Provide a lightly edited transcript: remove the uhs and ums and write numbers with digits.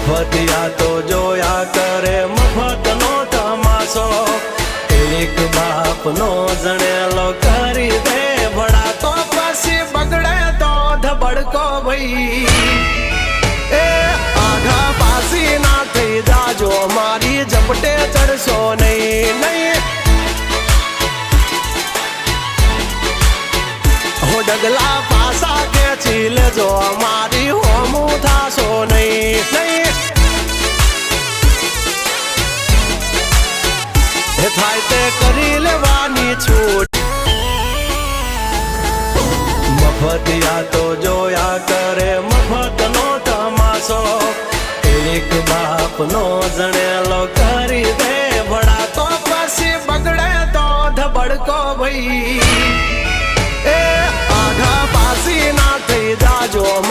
મફતિયા તો જોયા કરે મફતનો તમાશો એક બાપનો જણેલો કરી દે ભડા તો પછી બગડે તો ધબડકો ભાઈ એ આઘા પાસી ના થઈ જાજો મારી ઝપટે ચડશો નહીં નહીં હો ડગલા પાસા ખેંચી લેજો મારી હોમું થાશો નહીં નહીં થાય તે કરી લેવાની છૂટ મફતિયા તો જોયા કરે મફતનો તમાશો એક બાપનો જણેલો કરી દે ભડા તો પછી બગડે તો ધબડકો ભાઈ એ આઘા પાસી ના થઈ જાજો